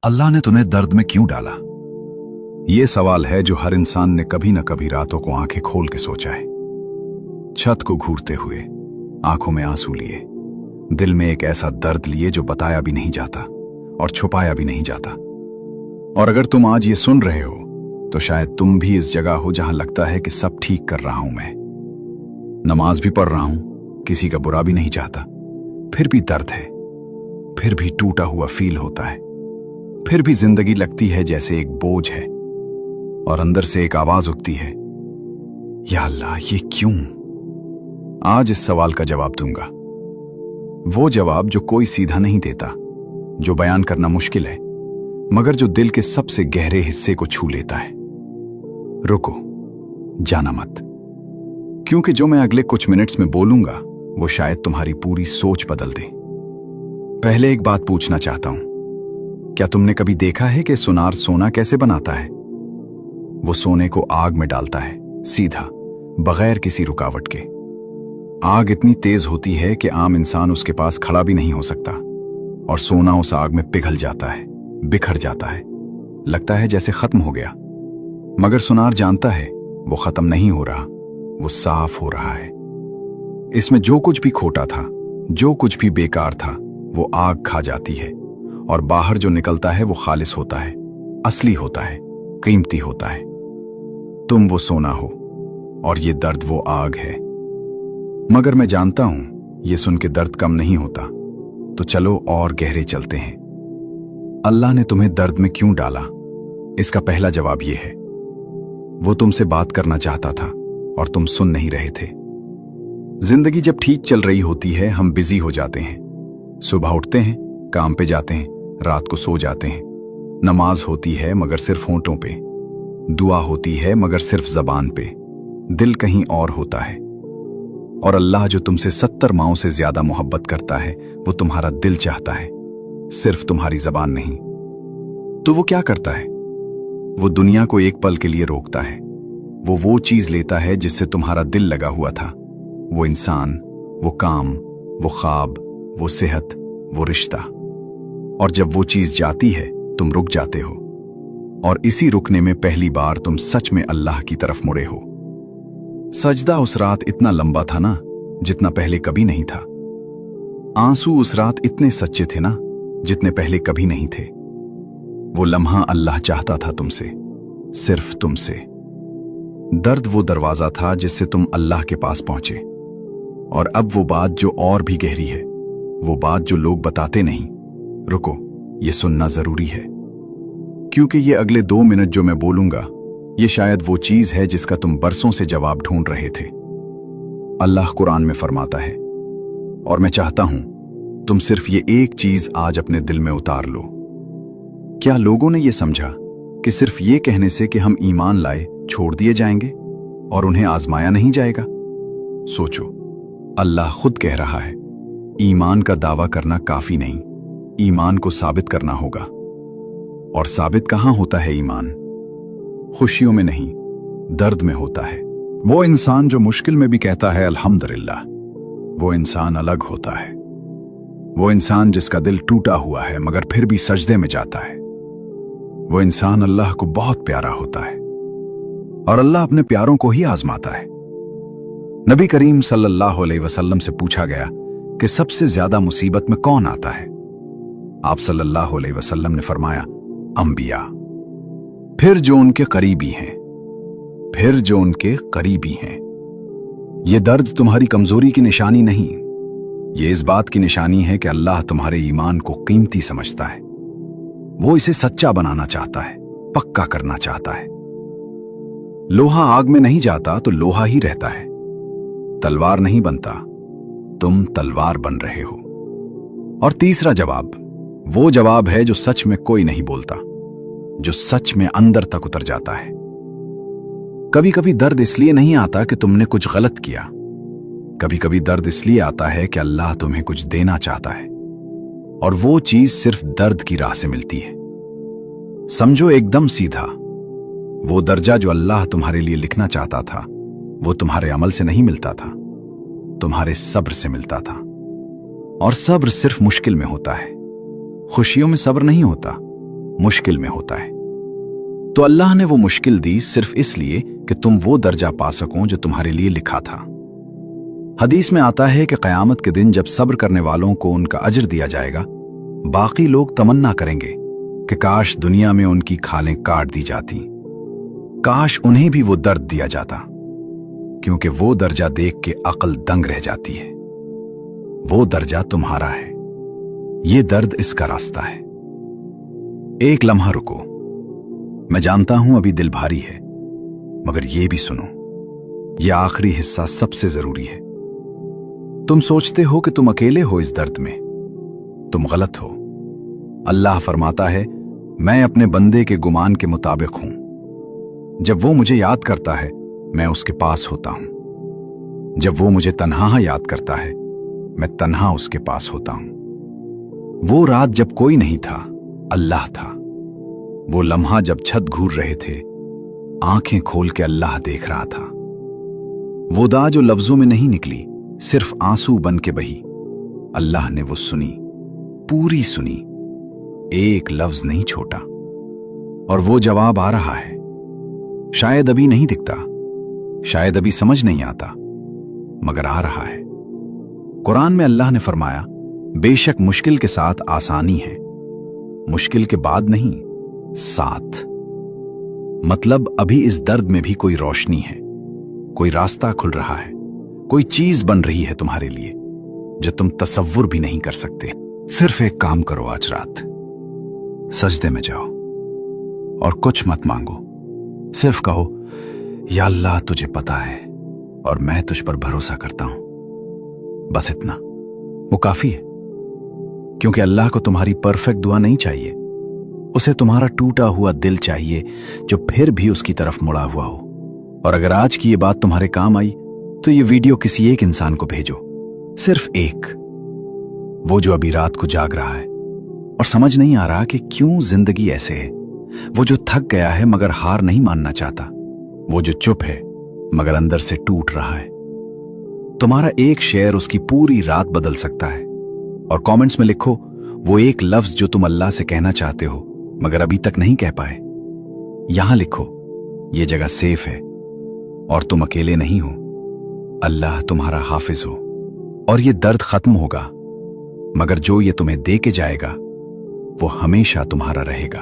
अल्लाह ने तुम्हें दर्द में क्यों डाला? ये सवाल है जो हर इंसान ने कभी न कभी रातों को आंखें खोल के सोचा है। छत को घूरते हुए, आंखों में आंसू लिए, दिल में एक ऐसा दर्द लिए जो बताया भी नहीं जाता और छुपाया भी नहीं जाता। और अगर तुम आज ये सुन रहे हो तो शायद तुम भी इस जगह हो जहां लगता है कि सब ठीक कर रहा हूं मैं, नमाज भी पढ़ रहा हूं, किसी का बुरा भी नहीं चाहता, फिर भी दर्द है, फिर भी टूटा हुआ फील होता है, फिर भी जिंदगी लगती है जैसे एक बोझ है और अंदर से एक आवाज उठती है, या अल्लाह ये क्यों? आज इस सवाल का जवाब दूंगा, वो जवाब जो कोई सीधा नहीं देता, जो बयान करना मुश्किल है, मगर जो दिल के सबसे गहरे हिस्से को छू लेता है। रुको, जाना मत, क्योंकि जो मैं अगले कुछ मिनट्स में बोलूंगा वो शायद तुम्हारी पूरी सोच बदल दे। पहले एक बात पूछना चाहता हूं, क्या तुमने कभी देखा है कि सुनार सोना कैसे बनाता है? वो सोने को आग में डालता है, सीधा, बगैर किसी रुकावट के। आग इतनी तेज होती है कि आम इंसान उसके पास खड़ा भी नहीं हो सकता, और सोना उस आग में पिघल जाता है, बिखर जाता है, लगता है जैसे खत्म हो गया। मगर सुनार जानता है वो खत्म नहीं हो रहा, वो साफ हो रहा है। इसमें जो कुछ भी खोटा था, जो कुछ भी बेकार था, वो आग खा जाती है, और बाहर जो निकलता है वो खालिस होता है, असली होता है, कीमती होता है। तुम वो सोना हो और ये दर्द वो आग है। मगर मैं जानता हूं ये सुन के दर्द कम नहीं होता, तो चलो और गहरे चलते हैं। अल्लाह ने तुम्हें दर्द में क्यों डाला? इसका पहला जवाब ये है, वो तुमसे बात करना चाहता था और तुम सुन नहीं रहे थे। जिंदगी जब ठीक चल रही होती है हम बिजी हो जाते हैं, सुबह उठते हैं, काम पे जाते हैं, रात को सो जाते हैं। नमाज होती है मगर सिर्फ होंठों पे, दुआ होती है मगर सिर्फ जबान पे, दिल कहीं और होता है। और अल्लाह जो तुमसे 70 माओं से ज्यादा मोहब्बत करता है, वो तुम्हारा दिल चाहता है, सिर्फ तुम्हारी जबान नहीं। तो वो क्या करता है? वो दुनिया को एक पल के लिए रोकता है, वो चीज लेता है जिससे तुम्हारा दिल लगा हुआ था, वो इंसान, वो काम, वो ख्वाब, वो सेहत, वो रिश्ता। और जब वो चीज जाती है तुम रुक जाते हो, और इसी रुकने में पहली बार तुम सच में अल्लाह की तरफ मुड़े हो। सजदा उस रात इतना लंबा था ना, जितना पहले कभी नहीं था। आंसू उस रात इतने सच्चे थे ना, जितने पहले कभी नहीं थे। वो लम्हा अल्लाह चाहता था तुमसे, सिर्फ तुमसे। दर्द वो दरवाजा था जिससे तुम अल्लाह के पास पहुंचे। और अब वो बात जो और भी गहरी है, वो बात जो लोग बताते नहीं। रुको, ये सुनना जरूरी है, क्योंकि ये अगले 2 मिनट जो मैं बोलूंगा, ये शायद वो चीज है जिसका तुम बरसों से जवाब ढूंढ रहे थे। अल्लाह कुरान में फरमाता है, और मैं चाहता हूं तुम सिर्फ ये एक चीज आज अपने दिल में उतार लो। क्या लोगों ने ये समझा कि सिर्फ ये कहने से कि हम ईमान लाए छोड़ दिए जाएंगे और उन्हें आजमाया नहीं जाएगा? सोचो, अल्लाह खुद कह रहा है, ईमान का दावा करना काफी नहीं, ईमान को साबित करना होगा। और साबित कहां होता है ईमान? खुशियों में नहीं, दर्द में होता है। वो इंसान जो मुश्किल में भी कहता है अल्हम्दुलिल्लाह, वो इंसान अलग होता है। वो इंसान जिसका दिल टूटा हुआ है मगर फिर भी सजदे में जाता है। वो इंसान अल्लाह को बहुत प्यारा होता है, और अल्लाह अपने प्यारों को ही आजमाता है। नबी करीम सल्लल्लाहु अलैहि वसल्लम से पूछा गया कि सबसे ज्यादा मुसीबत में कौन आता है? आप सल्लल्लाहु अलैहि वसल्लम ने फरमाया, अंबिया, फिर जो उनके करीबी हैं, फिर जो उनके करीबी हैं। ये दर्द तुम्हारी कमजोरी की निशानी नहीं, ये इस बात की निशानी है कि अल्लाह तुम्हारे ईमान को कीमती समझता है। वो इसे सच्चा बनाना चाहता है, पक्का करना चाहता है। लोहा आग में नहीं जाता तो लोहा ही रहता है। तलवार नहीं बनता, तुम तलवार बन रहे हो। और तीसरा जवाब, वो जवाब है जो सच में कोई नहीं बोलता, जो सच में अंदर तक उतर जाता है। कभी कभी दर्द इसलिए नहीं आता कि तुमने कुछ गलत किया, कभी कभी दर्द इसलिए आता है कि अल्लाह तुम्हें कुछ देना चाहता है, और वो चीज सिर्फ दर्द की राह से मिलती है। समझो एकदम सीधा, वो दर्जा जो अल्लाह तुम्हारे लिए लिखना चाहता था, वो तुम्हारे अमल से नहीं मिलता था, तुम्हारे सब्र से मिलता था। और सब्र सिर्फ मुश्किल में होता है, खुशियों में सब्र नहीं होता। मुश्किल में होता है। तो अल्लाह ने वो मुश्किल दी सिर्फ इसलिए कि तुम वो दर्जा पा सको जो तुम्हारे लिए लिखा था। हदीस में आता है कि क़यामत के दिन जब सब्र करने वालों को उनका अजर दिया जाएगा, बाकी लोग तमन्ना करेंगे कि काश दुनिया में उनकी खालें काट दी जाती, काश उन्हें भी वो दर्द दिया जाता, क्योंकि वो दर्जा देख के अक्ल दंग रह जाती है। वो दर्जा तुम्हारा है, ये दर्द इसका रास्ता है। एक लम्हा रुको, मैं जानता हूं अभी दिल भारी है, मगर ये भी सुनो, ये आखिरी हिस्सा सबसे जरूरी है। तुम सोचते हो कि तुम अकेले हो इस दर्द में, तुम गलत हो। अल्लाह फरमाता है, मैं अपने बंदे के गुमान के मुताबिक हूं। जब वो मुझे याद करता है, मैं उसके पास होता हूं। जब वो मुझे तन्हा याद करता है, मैं तन्हा उसके पास होता हूं। वो रात जब कोई नहीं था, अल्लाह था। वो लम्हा जब छत घूर रहे थे, आंखें खोल के अल्लाह देख रहा था। वो दा जो लफ्जों में नहीं निकली, सिर्फ आंसू बन के बही, अल्लाह ने वो सुनी, पूरी सुनी, एक लफ्ज नहीं छोटा। और वो जवाब आ रहा है, शायद अभी नहीं दिखता, शायद अभी समझ नहीं आता, मगर आ रहा है। कुरान में अल्लाह ने फरमाया, बेशक मुश्किल के साथ आसानी है, मुश्किल के बाद नहीं, साथ। मतलब अभी इस दर्द में भी कोई रोशनी है, कोई रास्ता खुल रहा है, कोई चीज बन रही है तुम्हारे लिए जो तुम तसव्वुर भी नहीं कर सकते। सिर्फ एक काम करो, आज रात सजदे में जाओ और कुछ मत मांगो, सिर्फ कहो, या अल्लाह तुझे पता है और मैं तुझ पर भरोसा करता हूं। बस इतना, वो काफी है, क्योंकि अल्लाह को तुम्हारी परफेक्ट दुआ नहीं चाहिए, उसे तुम्हारा टूटा हुआ दिल चाहिए जो फिर भी उसकी तरफ मुड़ा हुआ हो। और अगर आज की ये बात तुम्हारे काम आई तो ये वीडियो किसी एक इंसान को भेजो, सिर्फ एक, वो जो अभी रात को जाग रहा है और समझ नहीं आ रहा कि क्यों जिंदगी ऐसे है, वो जो थक गया है मगर हार नहीं मानना चाहता, वो जो चुप है मगर अंदर से टूट रहा है। तुम्हारा एक शेयर उसकी पूरी रात बदल सकता है। और कमेंट्स में लिखो वो एक लफ्ज जो तुम अल्लाह से कहना चाहते हो मगर अभी तक नहीं कह पाए। यहां लिखो, ये जगह सेफ है और तुम अकेले नहीं हो, अल्लाह तुम्हारा हाफिज हो। और ये दर्द खत्म होगा, मगर जो ये तुम्हें दे के जाएगा वो हमेशा तुम्हारा रहेगा।